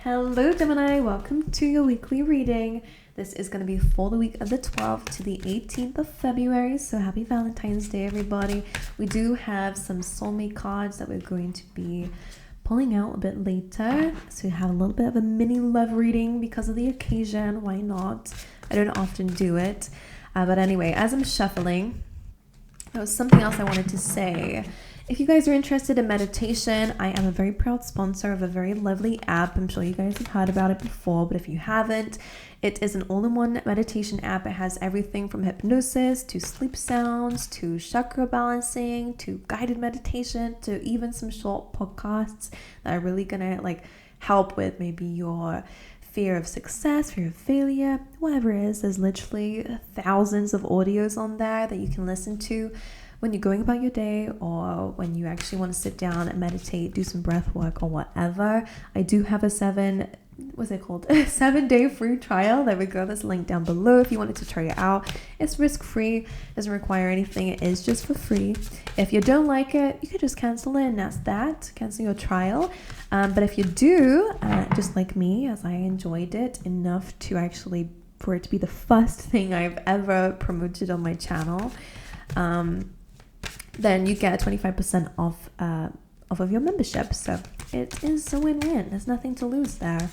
Hello Gemini, welcome to your weekly reading. This is going to be for the week of the 12th to the 18th of February, so happy Valentine's Day everybody. We do have some soulmate cards that we're going to be pulling out a bit later, so we have a little bit of a mini love reading because of the occasion. Why not? I don't often do it, but anyway, as I'm shuffling, there was something else I wanted to say. If you guys are interested in meditation, I am a very proud sponsor of a very lovely app. I'm sure you guys have heard about it before, but if you haven't, it is an all-in-one meditation app. It has everything from hypnosis to sleep sounds to chakra balancing to guided meditation to even some short podcasts that are really gonna help with maybe your fear of success, fear of failure, whatever it is. There's literally thousands of audios on there that you can listen to when you're going about your day or when you actually want to sit down and meditate, do some breath work or whatever. I do have a 7-day free trial. There we go. There's a link down below if you wanted to try it out. It's risk-free, doesn't require anything. It is just for free. If you don't like it, you could just cancel it, and that's that. Cancel your trial. But if you do, just like me, as I enjoyed it enough to actually, for it to be the first thing I've ever promoted on my channel, then you get 25% off of your membership. So it is a win-win. There's nothing to lose there.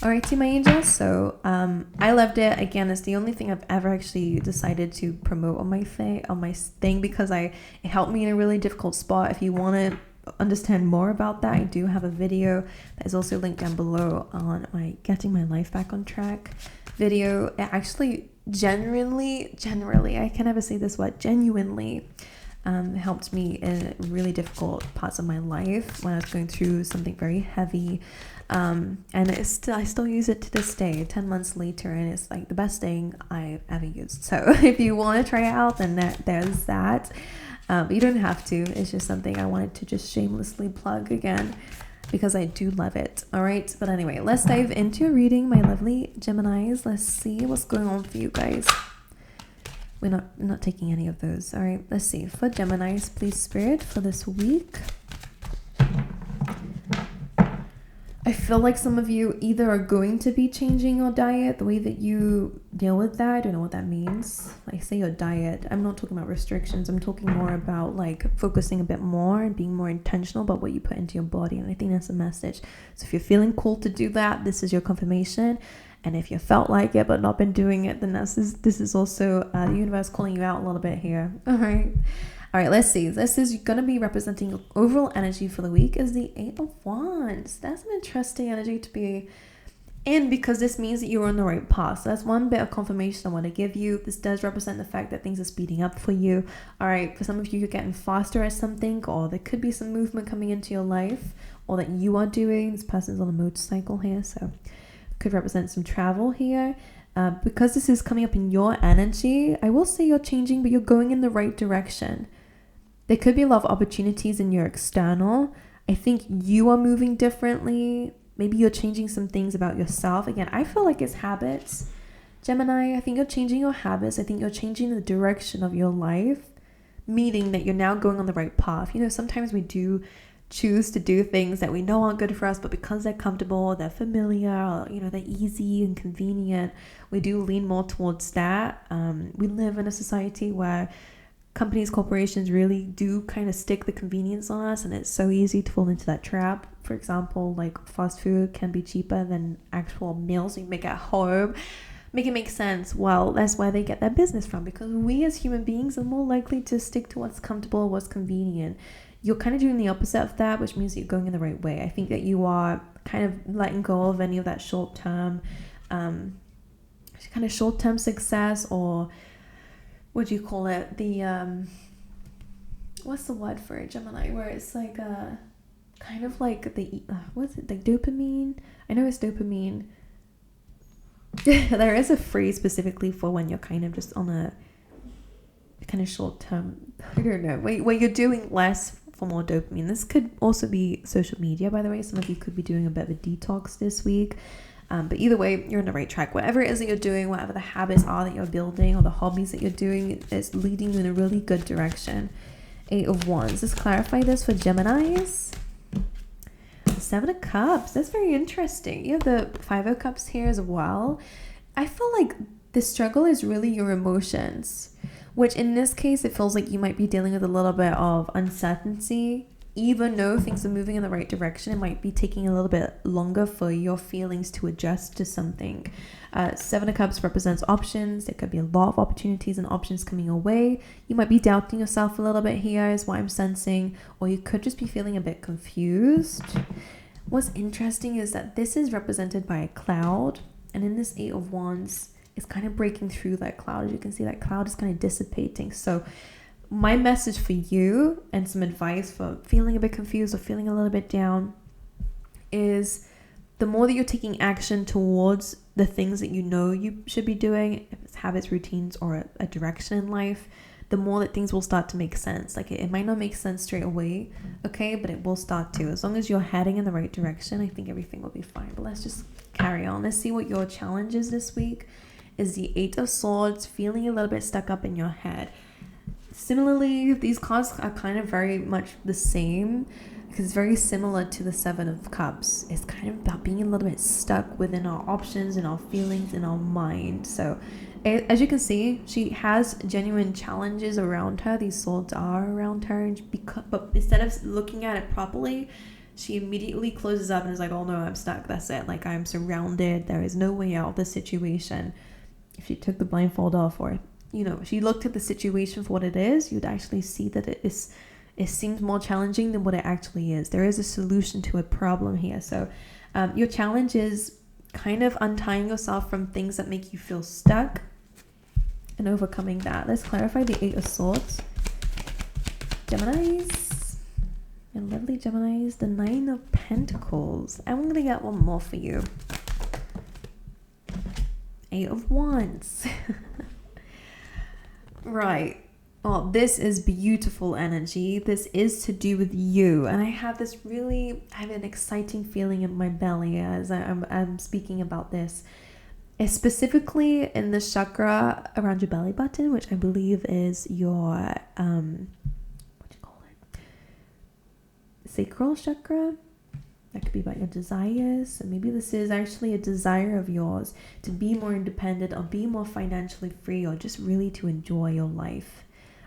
Alrighty, my angels. So I loved it. Again, it's the only thing I've ever actually decided to promote on my thing because it helped me in a really difficult spot. If you want to understand more about that, I do have a video that is also linked down below on my Getting My Life Back on Track video. It actually genuinely, I can never say this word, genuinely helped me in really difficult parts of my life when I was going through something very heavy, and I still use it to this day 10 months later, and it's like the best thing I've ever used. So if you want to try it out, then there's that, but you don't have to. It's just something I wanted to just shamelessly plug again because I do love it. All right, but anyway, let's dive into a reading, my lovely Geminis. Let's see what's going on for you guys. We're not taking any of those. All right, let's see. For Geminis, please, Spirit, for this week. I feel like some of you either are going to be changing your diet, the way that you deal with that. I don't know what that means. I say your diet, I'm not talking about restrictions. I'm talking more about focusing a bit more and being more intentional about what you put into your body. And I think that's a message. So if you're feeling called to do that, this is your confirmation. And if you felt like it but not been doing it, then this is also the universe calling you out a little bit here. All right, let's see. This is going to be representing overall energy for the week is the 8 of Wands. That's an interesting energy to be in because this means that you're on the right path. So that's one bit of confirmation I want to give you. This does represent the fact that things are speeding up for you. All right, for some of you, you're getting faster at something, or there could be some movement coming into your life, or that you are doing. This person's on a motorcycle here, so could represent some travel here. Because this is coming up in your energy, I will say you're changing, but you're going in the right direction. There could be a lot of opportunities in your external. I think you are moving differently. Maybe you're changing some things about yourself. Again, I feel like it's habits. Gemini, I think you're changing your habits. I think you're changing the direction of your life, meaning that you're now going on the right path. You know, sometimes we do choose to do things that we know aren't good for us, but because they're comfortable, they're familiar, or, they're easy and convenient, we do lean more towards that. We live in a society where companies, corporations really do kind of stick the convenience on us, and it's so easy to fall into that trap. For example, fast food can be cheaper than actual meals you make at home. Make it make sense. Well, that's where they get their business from, because we as human beings are more likely to stick to what's comfortable, what's convenient. You're kind of doing the opposite of that, which means that you're going in the right way. I think that you are kind of letting go of any of that short-term success, or what do you call it? The what's the word for it, Gemini? Where it's kind of like the what's it? Like dopamine? I know it's dopamine. There is a phrase specifically for when you're kind of just on a kind of short-term, I don't know, where you're doing less for more dopamine. This could also be social media, by the way. Some of you could be doing a bit of a detox this week. But either way, you're on the right track. Whatever it is that you're doing, whatever the habits are that you're building, or the hobbies that you're doing, is leading you in a really good direction. 8 of Wands. Let's clarify this for Geminis. Seven of Cups. That's very interesting. You have the Five of Cups here as well. I feel like the struggle is really your emotions, which in this case, it feels like you might be dealing with a little bit of uncertainty. Even though things are moving in the right direction, it might be taking a little bit longer for your feelings to adjust to something. Seven of Cups represents options. There could be a lot of opportunities and options coming your way. You might be doubting yourself a little bit here is what I'm sensing, or you could just be feeling a bit confused. What's interesting is that this is represented by a cloud, and in this Eight of Wands, it's kind of breaking through that cloud. As you can see, that cloud is kind of dissipating. So my message for you and some advice for feeling a bit confused or feeling a little bit down is the more that you're taking action towards the things that you know you should be doing, if it's habits, routines, or a direction in life, the more that things will start to make sense. Like it might not make sense straight away, okay, but it will start to. As long as you're heading in the right direction, I think everything will be fine. But let's just carry on. Let's see what your challenge is this week. Is the Eight of Swords, feeling a little bit stuck up in your head. Similarly, these cards are kind of very much the same because it's very similar to the Seven of Cups. It's kind of about being a little bit stuck within our options and our feelings and our mind. So as you can see, she has genuine challenges around her. These swords are around her, but instead of looking at it properly, she immediately closes up and is like, oh no, I'm stuck. That's it. Like, I'm surrounded. There is no way out of this situation. If she took the blindfold off, or she looked at the situation for what it is, you'd actually see that it seems more challenging than what it actually is. There is a solution to a problem here. So your challenge is kind of untying yourself from things that make you feel stuck and overcoming that. Let's clarify the Eight of Swords. Geminis, and lovely Geminis, the Nine of Pentacles. I'm going to get one more for you. Eight of Wands. Right. Oh, this is beautiful energy. This is to do with you. And I have an exciting feeling in my belly as I'm speaking about this. It's specifically in the chakra around your belly button, which I believe is your, sacral chakra. That could be about your desires. So maybe this is actually a desire of yours to be more independent or be more financially free, or just really to enjoy your life.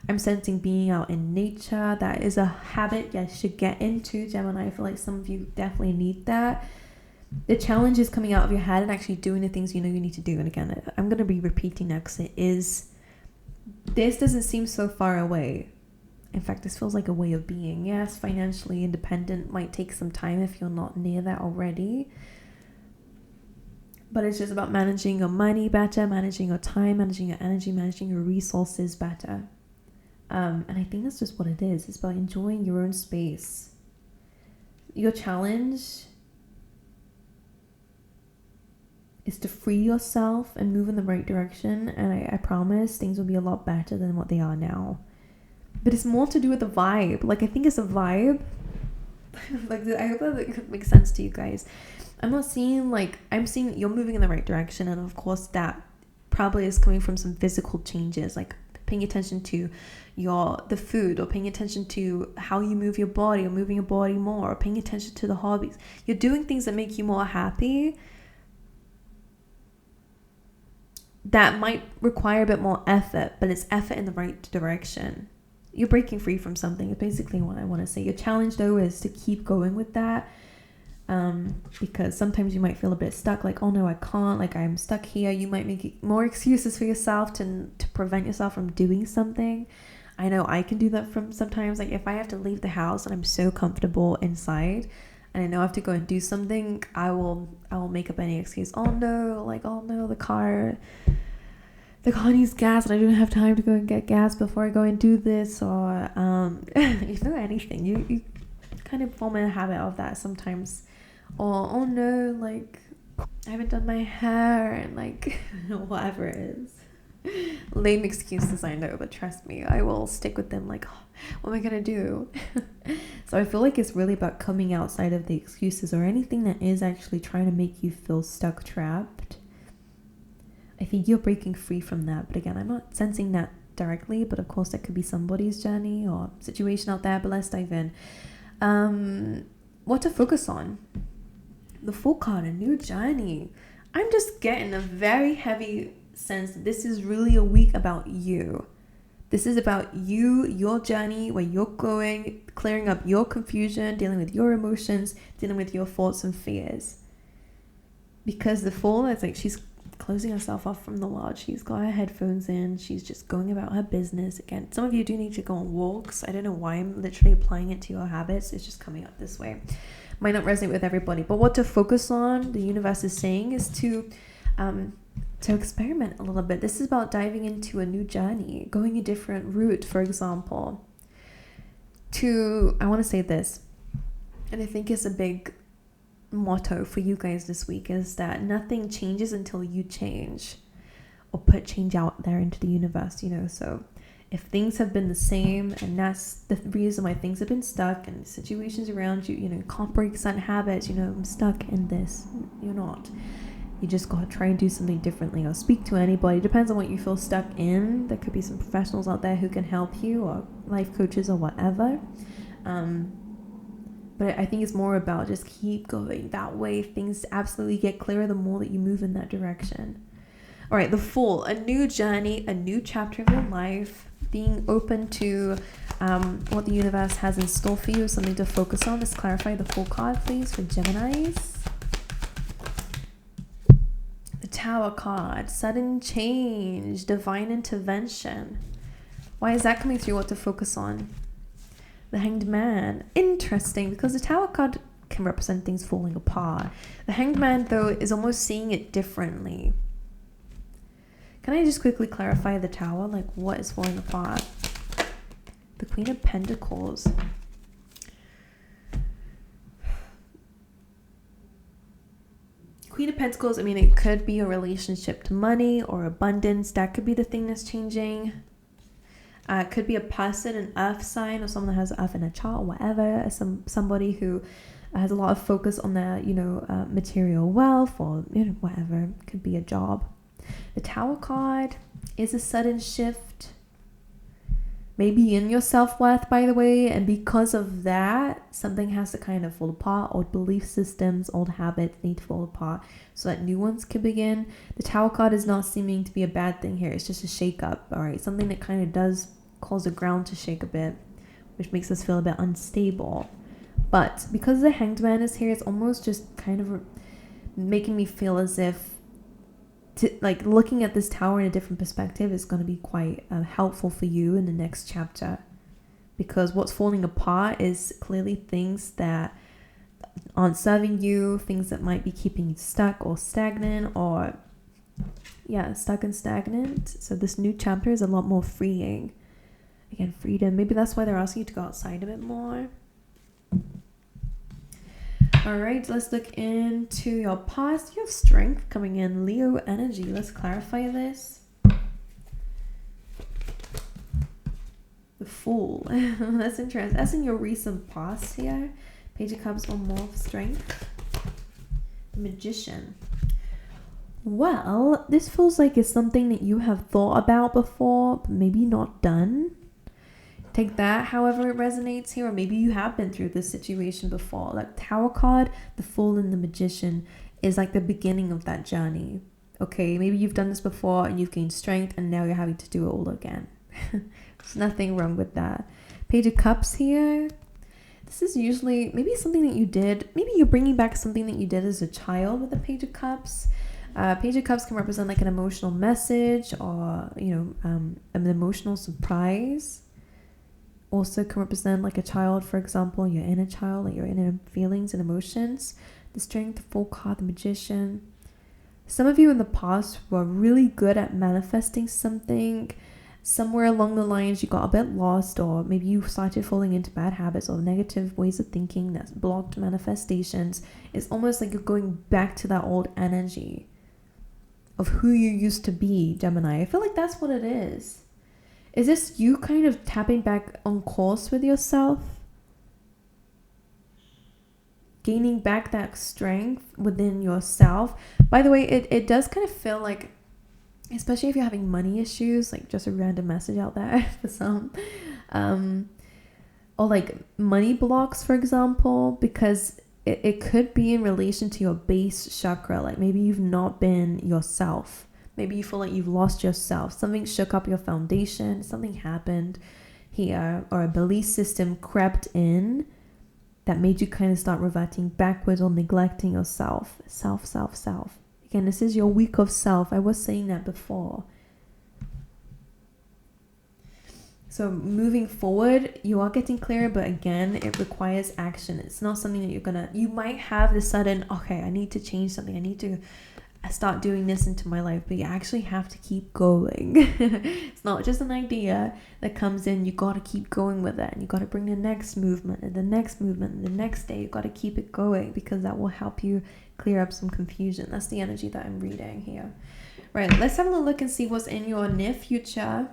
I'm sensing being out in nature. That is a habit you should get into, Gemini. I feel like some of you definitely need that. The challenge is coming out of your head and actually doing the things you know you need to do. And again, I'm going to be repeating that because this doesn't seem so far away. In fact, this feels like a way of being. Yes, financially independent might take some time if you're not near that already. But it's just about managing your money better, managing your time, managing your energy, managing your resources better. And I think that's just what it is. It's about enjoying your own space. Your challenge is to free yourself and move in the right direction. And I promise things will be a lot better than what they are now. But it's more to do with the vibe. Like, I think it's a vibe. Like, I hope that makes sense to you guys. I'm seeing you're moving in the right direction. And of course, that probably is coming from some physical changes, like paying attention to the food, or paying attention to how you move your body, or moving your body more, or paying attention to the hobbies. You're doing things that make you more happy. That might require a bit more effort, but it's effort in the right direction. You're breaking free from something. It's basically what I want to say. Your challenge, though, is to keep going with that. Because sometimes you might feel a bit stuck, like, oh no, I can't, like, I'm stuck here. You might make more excuses for yourself to prevent yourself from doing something. I know I can do that from sometimes. Like, if I have to leave the house and I'm so comfortable inside and I know I have to go and do something, I will make up any excuse. Oh no, the car needs gas and I don't have time to go and get gas before I go and do this, or anything. You kind of form a habit of that sometimes. Or, oh no, like, I haven't done my hair, and like, whatever it is. Lame excuses, I know, but trust me, I will stick with them. Like, oh, what am I gonna do? So I feel like it's really about coming outside of the excuses or anything that is actually trying to make you feel stuck, trapped. I think you're breaking free from that. But again, I'm not sensing that directly, but of course that could be somebody's journey or situation out there. But let's dive in. what to focus on. The Fool card, a new journey. I'm just getting a very heavy sense that this is really a week about you. This is about you, your journey, where you're going, clearing up your confusion, dealing with your emotions, dealing with your thoughts and fears. Because the Fool, it's like she's closing herself off from the world. She's got her headphones in. She's just going about her business. Again, some of you do need to go on walks. I don't know why I'm literally applying it to your habits. It's just coming up this way. Might not resonate with everybody. But what to focus on, the universe is saying, is to experiment a little bit. This is about diving into a new journey, going a different route, for example. I want to say this, and I think it's a big motto for you guys this week, is that nothing changes until you change, or put change out there into the universe, so if things have been the same, and that's the reason why things have been stuck, and situations around you, can't break certain habits, I'm stuck in this. You're not. You just gotta try and do something differently, or speak to anybody. Depends on what you feel stuck in. There could be some professionals out there who can help you, or life coaches or whatever. But I think it's more about just keep going that way. Things absolutely get clearer the more that you move in that direction. All right, the Fool, a new journey, a new chapter of your life, being open to what the universe has in store for you, something to focus on. Let's clarify the Fool card, please, for Geminis. The Tower card, sudden change, divine intervention. Why is that coming through? What to focus on? The Hanged Man. Interesting, because the Tower card can represent things falling apart. The Hanged Man, though, is almost seeing it differently. Can I just quickly clarify the Tower? Like, what is falling apart? The Queen of Pentacles. Queen of Pentacles, I mean, it could be a relationship to money or abundance. That could be the thing that's changing. It could be a person, an earth sign, or someone that has earth in a chart or whatever. Somebody who has a lot of focus on their, material wealth, or whatever. It could be a job. The Tower card is a sudden shift, maybe in your self-worth, by the way, and because of that, something has to kind of fall apart. Old belief systems, old habits need to fall apart so that new ones can begin. The Tower card is not seeming to be a bad thing here. It's just a shake-up, all right? Something that kind of does cause the ground to shake a bit, which makes us feel a bit unstable. But because the Hanged Man is here, it's almost just kind of making me feel as if looking at this Tower in a different perspective is going to be quite helpful for you in the next chapter, because what's falling apart is clearly things that aren't serving you, things that might be keeping you stuck or stagnant, or stuck and stagnant. So this new chapter is a lot more freeing. Again, freedom. Maybe that's why they're asking you to go outside a bit more. All right, let's look into your past. You have strength coming in, Leo energy. Let's clarify this. The Fool. That's interesting. That's in your recent past here. Page of Cups, one more, strength. The Magician. Well, this feels like it's something that you have thought about before, but maybe not done. Take that however it resonates here, or maybe you have been through this situation before. Like Tower card, the Fool and the Magician is like the beginning of that journey. Okay, maybe you've done this before and you've gained strength, and now you're having to do it all again. There's nothing wrong with that. Page of Cups here. This is usually maybe something that you did. Maybe you're bringing back something that you did as a child with the Page of Cups. Page of Cups can represent like an emotional message, or an emotional surprise. Also can represent like a child, for example, your inner child, like your inner feelings and emotions. The Strength, the Fool card, the Magician. Some of you in the past were really good at manifesting something. Somewhere along the lines you got a bit lost, or maybe you started falling into bad habits or negative ways of thinking that's blocked manifestations. It's almost like you're going back to that old energy of who you used to be, Gemini. I feel like that's what it is. Is this you kind of tapping back on course with yourself? Gaining back that strength within yourself. By the way, it does kind of feel like, especially if you're having money issues, like just a random message out there for some. or like money blocks, for example, because it could be in relation to your base chakra. Like maybe you've not been yourself. Maybe you feel like you've lost yourself. Something shook up your foundation. Something happened here, or a belief system crept in that made you kind of start reverting backwards or neglecting yourself. Self. Again, this is your week of self. I was saying that before. So moving forward, you are getting clearer, but again, it requires action. It's not something that you might have the sudden, okay, I need to change something. I need to start doing this into my life, but you actually have to keep going. It's not just an idea that comes in. You got to keep going with it, and you got to bring the next movement and the next movement and the next day. You got to keep it going, because that will help you clear up some confusion. That's the energy that I'm reading here. Right, let's have a look and see what's in your near future.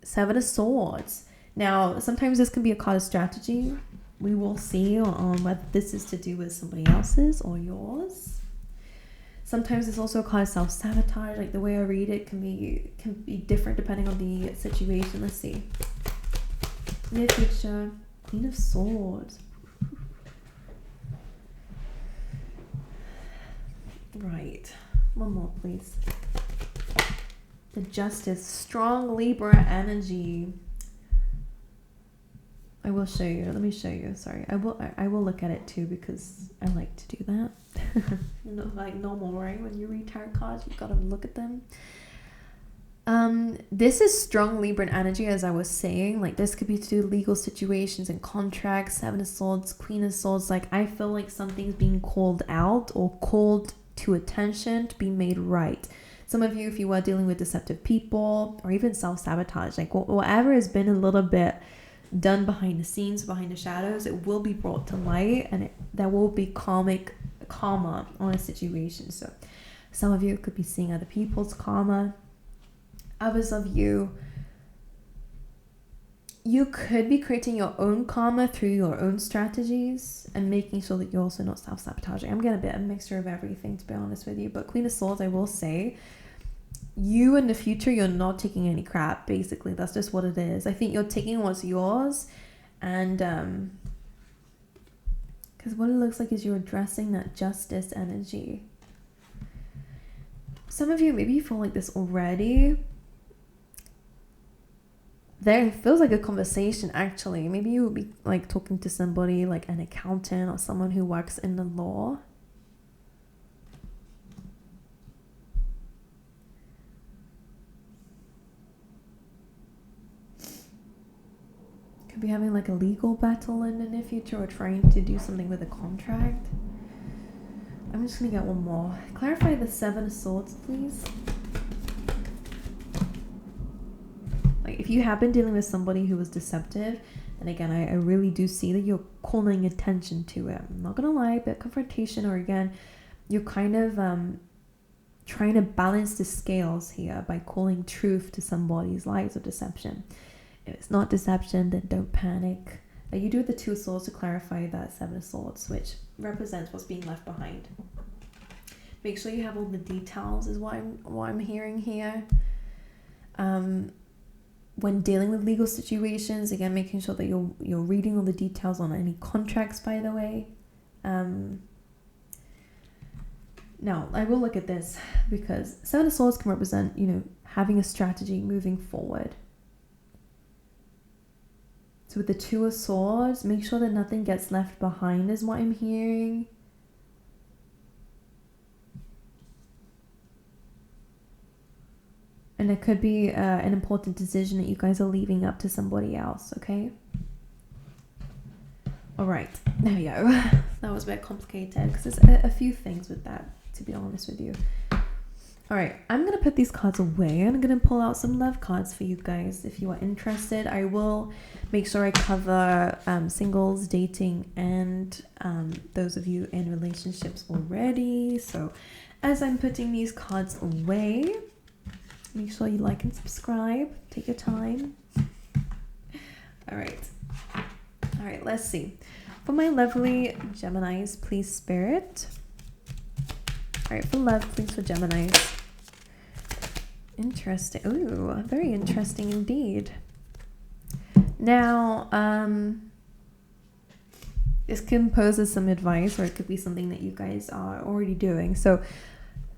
Seven of Swords. Now, sometimes this can be a card of strategy. We will see on whether this is to do with somebody else's or yours. Sometimes it's also a card of self-sabotage. Like the way I read it can be different depending on the situation. Let's see. Near future, Queen of Swords. Right. One more, please. The Justice, strong Libra energy. I will show you. Let me show you. Sorry, I will look at it too, because I like to do that. You know, like normal, right? When you read tarot cards, you've got to look at them. This is strong Libra energy, as I was saying. Like this could be to do with legal situations and contracts. Seven of Swords, Queen of Swords. Like I feel like something's being called out or called to attention to be made right. Some of you, if you are dealing with deceptive people or even self-sabotage, like whatever has been a little bit done behind the scenes, behind the shadows, it will be brought to light, and there will be karma on a situation. So some of you could be seeing other people's karma. Others of you could be creating your own karma through your own strategies and making sure that you're also not self-sabotaging. I'm getting a bit of a mixture of everything, to be honest with you. But Queen of Swords, I will say, you in the future, you're not taking any crap, basically. That's just what it is. I think you're taking what's yours, and because what it looks like is you're addressing that justice energy. Some of you, maybe you feel like this already. There feels like a conversation, actually. Maybe you would be like talking to somebody like an accountant or someone who works in the law. Could be having like a legal battle in the near future, or trying to do something with a contract. I'm just gonna get one more. Clarify the Seven of Swords, please. Like if you have been dealing with somebody who was deceptive, and again, I really do see that you're calling attention to it. I'm not gonna lie, a bit confrontation, or again, you're kind of trying to balance the scales here by calling truth to somebody's lies or deception. If it's not deception, then don't panic. You do the Two of Swords to clarify that Seven of Swords, which represents what's being left behind. Make sure you have all the details, is what I'm hearing here. When dealing with legal situations, again, making sure that you're reading all the details on any contracts, by the way. Now, I will look at this, because Seven of Swords can represent, having a strategy moving forward. So with the Two of Swords, make sure that nothing gets left behind, is what I'm hearing. And it could be an important decision that you guys are leaving up to somebody else, okay? All right, there we go. That was a bit complicated, because there's a few things with that, to be honest with you. All right, I'm going to put these cards away. I'm going to pull out some love cards for you guys. If you are interested, I will make sure I cover singles, dating, and those of you in relationships already. So as I'm putting these cards away, make sure you like and subscribe. Take your time. All right, let's see. For my lovely Geminis, please, Spirit. All right, for love, please, for Geminis. Interesting. Ooh, very interesting indeed. Now, this can pose as some advice, or it could be something that you guys are already doing. So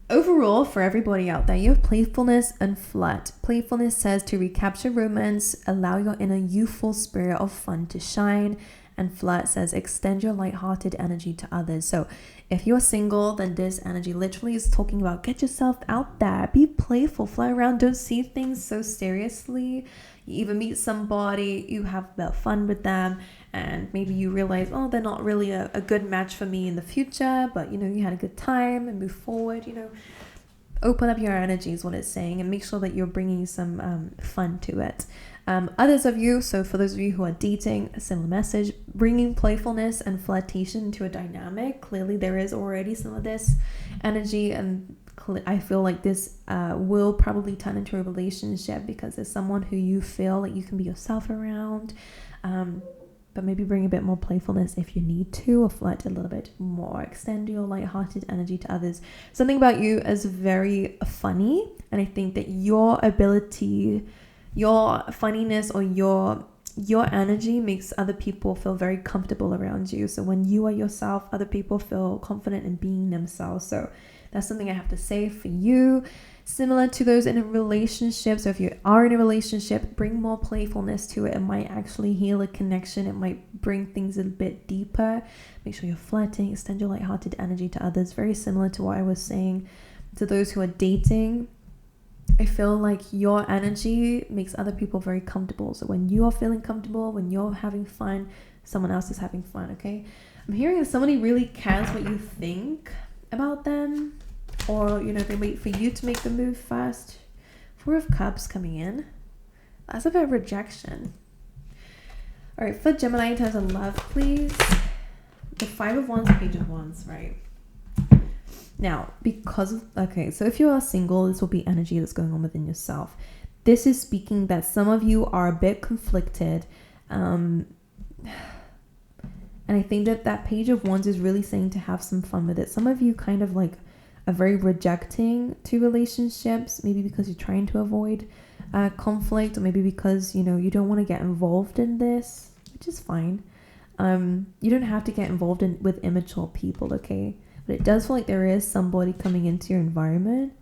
overall, for everybody out there, you have playfulness and flirt. Playfulness says to recapture romance, allow your inner youthful spirit of fun to shine. And flirt says extend your lighthearted energy to others. So if you're single, then this energy literally is talking about get yourself out there, be playful, fly around, don't see things so seriously. You even meet somebody, you have a bit of fun with them, and maybe you realize, oh, they're not really a good match for me in the future, but you had a good time and move forward. Open up your energy is what it's saying, and make sure that you're bringing some fun to it. Others of you, so for those of you who are dating, a similar message, bringing playfulness and flirtation into a dynamic. Clearly there is already some of this energy, and I feel like this will probably turn into a relationship because there's someone who you feel like you can be yourself around, but maybe bring a bit more playfulness if you need to, or flirt a little bit more. Extend your lighthearted energy to others. Something about you is very funny, and I think that your ability, your funniness, or your energy makes other people feel very comfortable around you. So when you are yourself, other people feel confident in being themselves. So that's something I have to say for you. Similar to those in a relationship. So if you are in a relationship, bring more playfulness to it. It might actually heal a connection. It might bring things a bit deeper. Make sure you're flirting. Extend your lighthearted energy to others. Very similar to what I was saying to those who are dating. I feel like your energy makes other people very comfortable. So when you are feeling comfortable, when you're having fun, someone else is having fun, okay? I'm hearing that somebody really cares what you think about them, or they wait for you to make the move first. Four of Cups coming in. That's a bit of rejection. All right, for Gemini, in terms of love, please. The Five of Wands, Page of Wands, right? Now, so if you are single, this will be energy that's going on within yourself. This is speaking that some of you are a bit conflicted. And I think that Page of Wands is really saying to have some fun with it. Some of you kind of like are very rejecting to relationships, maybe because you're trying to avoid conflict, or maybe because, you don't want to get involved in this, which is fine. You don't have to get involved with immature people, okay? But it does feel like there is somebody coming into your environment.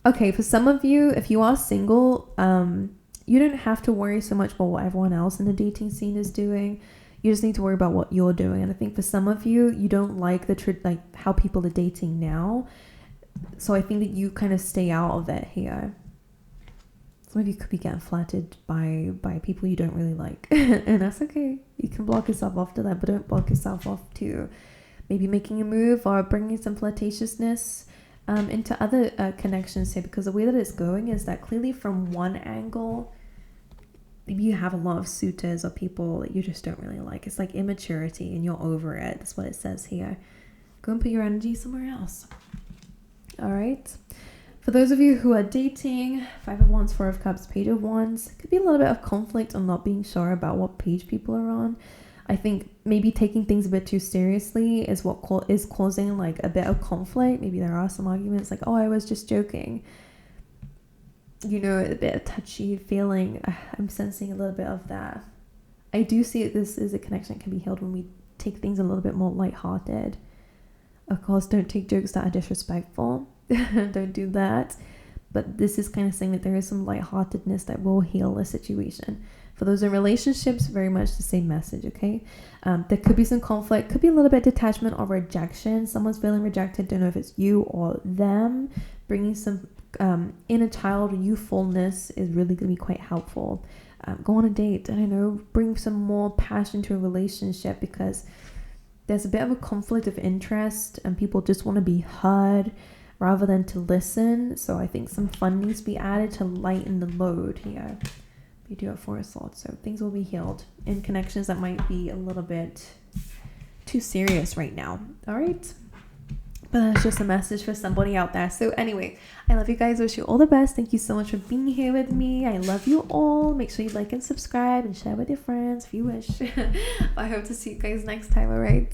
Okay, for some of you, if you are single, you don't have to worry so much about what everyone else in the dating scene is doing. You just need to worry about what you're doing. And I think for some of you, you don't like how people are dating now. So I think that you kind of stay out of it here. Some of you could be getting flattered by people you don't really like. And that's okay. You can block yourself off to that, but don't block yourself off to maybe making a move or bringing some flirtatiousness into other connections here, because the way that it's going is that clearly from one angle, maybe you have a lot of suitors or people that you just don't really like. It's like immaturity and you're over it. That's what it says here. Go and put your energy somewhere else. All right. For those of you who are dating, Five of Wands, Four of Cups, Page of Wands, could be a little bit of conflict on not being sure about what page people are on. I think maybe taking things a bit too seriously is what is causing like a bit of conflict. Maybe there are some arguments like, oh, I was just joking. A bit of touchy feeling. I'm sensing a little bit of that. I do see that this is a connection that can be healed when we take things a little bit more lighthearted. Of course, don't take jokes that are disrespectful. Don't do that. But this is kind of saying that there is some lightheartedness that will heal a situation. For those in relationships, very much the same message, okay? There could be some conflict, could be a little bit of detachment or rejection. Someone's feeling rejected, don't know if it's you or them. Bringing some inner child youthfulness is really going to be quite helpful. Go on a date, I don't know, bring some more passion to a relationship, because there's a bit of a conflict of interest and people just want to be heard rather than to listen. So I think some fun needs to be added to lighten the load here. You do have Four of Swords, so things will be healed in connections that might be a little bit too serious right now. All right, but that's just a message for somebody out there. So anyway, I love you guys. Wish you all the best. Thank you so much for being here with me. I love you all. Make sure you like and subscribe and share with your friends if you wish. I hope to see you guys next time. All right.